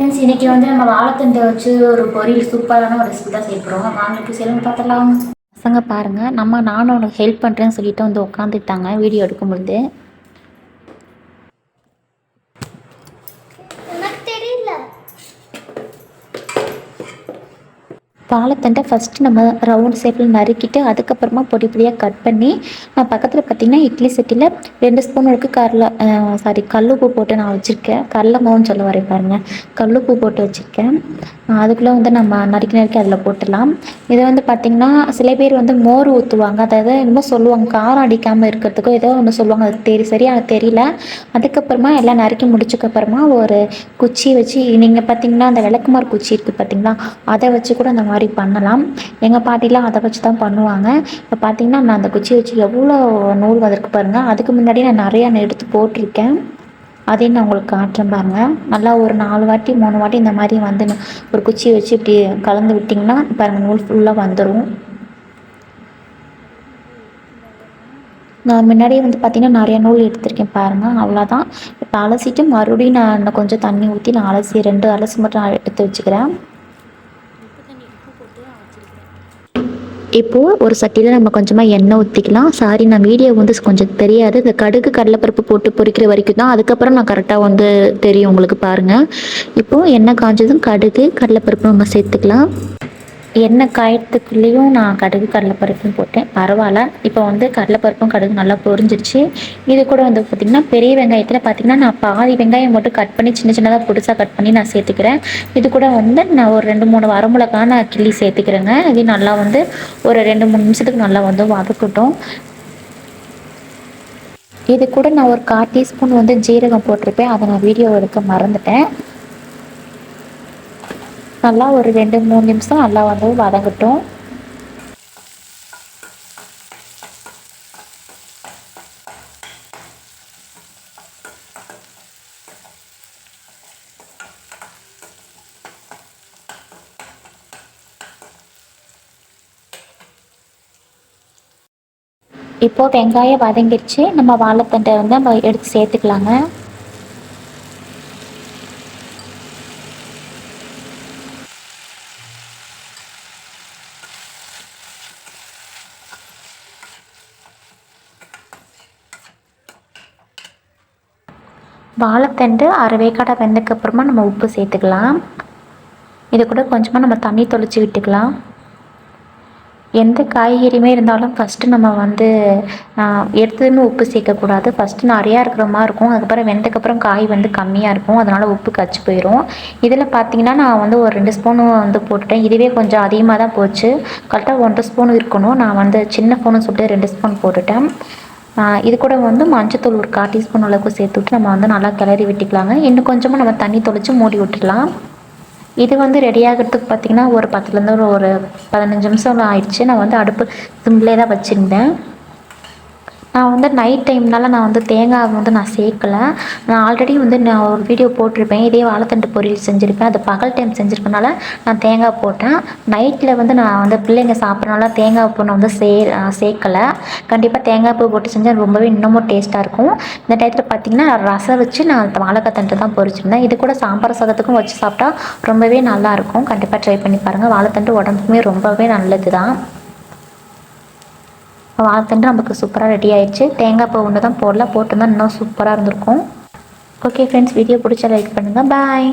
இன்னைக்கு வந்து நம்ம வாழைத்தண்டை வச்சு ஒரு பொரியல் சூப்பரான ஒரு ரெசிபி தான் செய்யப்படுறோம். வாங்கிட்டு செய்யணும் பார்த்தலாம். பசங்க பாருங்கள், நானும் உனக்கு ஹெல்ப் பண்ணுறேன்னு சொல்லிட்டு வந்து உட்காந்துட்டாங்க வீடியோ எடுக்கும்பொழுது. வாழைத்தண்டை ஃபஸ்ட்டு நம்ம ரவுண்ட் ஷேப்பில் நறுக்கிட்டு அதுக்கப்புறமா பொடி பொடியாக கட் பண்ணி நான் பக்கத்தில் பார்த்திங்கன்னா இட்லி சட்டியில் 2 ஸ்பூன் இருக்குது கல்லுப்பு போட்டு நான் வச்சுருக்கேன். கடல மாவுன்னு சொல்ல வரேன் பாருங்கள், கல்லுப்பு போட்டு வச்சுருக்கேன். அதுக்குள்ளே வந்து நம்ம நறுக்கி அதில் போட்டுடலாம். இதை வந்து பார்த்திங்கன்னா சில பேர் வந்து மோர் ஊற்றுவாங்க, அதாவது என்னமோ சொல்லுவாங்க காரம் அடிக்காமல் இருக்கிறதுக்கோ ஏதோ ஒன்று சொல்லுவாங்க, அது சரியாக தெரியல. அதுக்கப்புறமா எல்லாம் நறுக்கி முடிச்சக்கப்புறமா ஒரு குச்சி வச்சு, நீங்கள் பார்த்திங்கன்னா அந்த விளக்குமாறு குச்சி இருக்குது பார்த்திங்களா, அதை வச்சு கூட அந்த மாதிரி பண்ணலாம். எங்கள் பாட்டிலாம் அதை வச்சு தான் பண்ணுவாங்க. இப்போ பார்த்திங்கன்னா நான் அந்த குச்சி வச்சு எவ்வளோ நூல் வந்திருக்கு பாருங்கள். அதுக்கு முன்னாடி நான் நிறையா எடுத்து போட்டிருக்கேன், அதையும் நான் உங்களுக்கு காட்டுறேன் பாருங்கள். நல்லா ஒரு 4 வாட்டி 3 வாட்டி இந்த மாதிரி வந்து ஒரு குச்சி வச்சு இப்படி கலந்து விட்டிங்கன்னா பாருங்கள் நூல் ஃபுல்லாக வந்துடும். நான் முன்னாடியே வந்து பார்த்திங்கன்னா நிறைய நூல் எடுத்திருக்கேன் பாருங்கள். அவ்வளோதான். இப்போ அலசிட்டு மறுபடியும் நான் இன்னும் கொஞ்சம் தண்ணி ஊற்றி நான் அலசி 2 அலசி மட்டும் நான் எடுத்து வச்சுக்கிறேன். இப்போது ஒரு சட்டியில் நம்ம கொஞ்சமாக எண்ணெய் ஊற்றிக்கலாம். நான் வீடியோ வந்து கொஞ்சம் தெரியாது, இந்த கடுகு கடலைப்பருப்பு போட்டு பொரிக்கிற வரைக்கும் தான், அதுக்கப்புறம் நான் கரெக்டாக வந்து தெரியும் உங்களுக்கு பாருங்கள். இப்போது எண்ணெய் காய்ஞ்சதும் கடுகு கடலைப்பருப்பு நம்ம சேர்த்துக்கலாம். எண்ணெய் காயத்துக்குள்ளேயும் நான் கடுகு கடலைப்பருப்பும் போட்டேன், பரவாயில்ல. இப்போ வந்து கடலைப்பருப்பும் கடுகு நல்லா பொரிஞ்சிருச்சு. இது கூட வந்து பார்த்திங்கன்னா பெரிய வெங்காயத்தில் பார்த்திங்கன்னா நான் பாதி வெங்காயம் மட்டும் கட் பண்ணி சின்ன சின்னதாக புதுசாக கட் பண்ணி நான் சேர்த்துக்கிறேன். இது கூட வந்து நான் ஒரு 2-3 வரமிளகா நான் கிள்ளி சேர்த்துக்கிறேங்க. இது நல்லா வந்து ஒரு 2-3 நிமிஷத்துக்கு நல்லா வந்து வதக்கட்டும். இது கூட நான் ஒரு 1/4 டீஸ்பூன் வந்து ஜீரகம் போட்டிருப்பேன், அதை நான் வீடியோ எடுக்க மறந்துட்டேன். நல்லா ஒரு 2-3 நிமிஷம் நல்லா வந்து வதங்கட்டும். இப்போது வெங்காயம் வதங்கிடுச்சு. நம்ம வாழைத்தண்டை வந்து நம்ம எடுத்து சேர்த்துக்கலாங்க. வாழைத்தண்டு அரைவேக்காடை வெந்ததுக்கப்புறமா நம்ம உப்பு சேர்த்துக்கலாம். இது கூட கொஞ்சமாக நம்ம தண்ணி தொளிச்சு விட்டுக்கலாம். எந்த காய்கறியுமே இருந்தாலும் ஃபஸ்ட்டு நம்ம வந்து எடுத்ததுமே உப்பு சேர்க்கக்கூடாது. ஃபஸ்ட்டு நிறையா இருக்கிற மாதிரி இருக்கும், அதுக்கப்புறம் வெந்ததுக்கப்புறம் காய் வந்து கம்மியாக இருக்கும், அதனால் உப்பு கச்சி போயிடும். இதில் பார்த்திங்கன்னா நான் வந்து ஒரு 2 ஸ்பூனு வந்து போட்டுட்டேன். இதுவே கொஞ்சம் அதிகமாக தான் போச்சு, கரெக்டாக 1.5 ஸ்பூன் இருக்கணும். நான் வந்து சின்ன ஸ்பூனு சொல்லிட்டு 2 ஸ்பூன் போட்டுட்டேன். இது கூட வந்து மஞ்சத்தூள் ஒரு 1/4 டீஸ்பூன் அளவுக்கு சேர்த்து விட்டு நம்ம வந்து நல்லா கிளறி விட்டுக்கலாங்க. இன்னும் கொஞ்சமாக நம்ம தண்ணி தொளிச்சு மூடி விட்டுடலாம். இது வந்து ரெடி ஆகிறதுக்கு பார்த்திங்கன்னா ஒரு 10லேருந்து ஒரு 15 நிமிஷம் ஆயிடுச்சு. நான் வந்து அடுப்பு சிம்லேயே தான் வச்சுருந்தேன். நான் வந்து நைட் டைம்னால நான் வந்து தேங்காய் வந்து நான் சேர்க்கலை. நான் ஆல்ரெடி வந்து நான் ஒரு வீடியோ போட்டிருப்பேன், இதே வாழைத்தண்டு பொரியல் செஞ்சுருப்பேன். அது பகல் டைம் செஞ்சுருக்கனால நான் தேங்காய் போட்டேன். நைட்டில் வந்து நான் வந்து பிள்ளைங்க சாப்பிட்றனால தேங்காய் பூ நான் வந்து சேர்க்கலை. கண்டிப்பாக தேங்காய் பூ போட்டு செஞ்சால் ரொம்பவே இன்னமும் டேஸ்ட்டாக இருக்கும். இந்த டயத்தில் பார்த்திங்கன்னா ரசம் வச்சு நான் வாழைக்காய் தண்டு தான் பொரிச்சிருந்தேன். இது கூட சாம்பார் சாதத்துக்கும் வச்சு சாப்பிட்டா ரொம்பவே நல்லாயிருக்கும். கண்டிப்பாக ட்ரை பண்ணி பாருங்கள். வாழைத்தண்டு உடம்புக்குமே ரொம்பவே நல்லது தான். வாழைத்தண்டு நமக்கு சூப்பராக ரெடி ஆயிடுச்சு. தேங்காய் பூ ஒன்று தான் போடல, போட்டுருந்தா இன்னும் சூப்பராக இருந்திருக்கும். ஓகே ஃப்ரெண்ட்ஸ், வீடியோ பிடிச்சா லைக் பண்ணுங்கள். பாய்.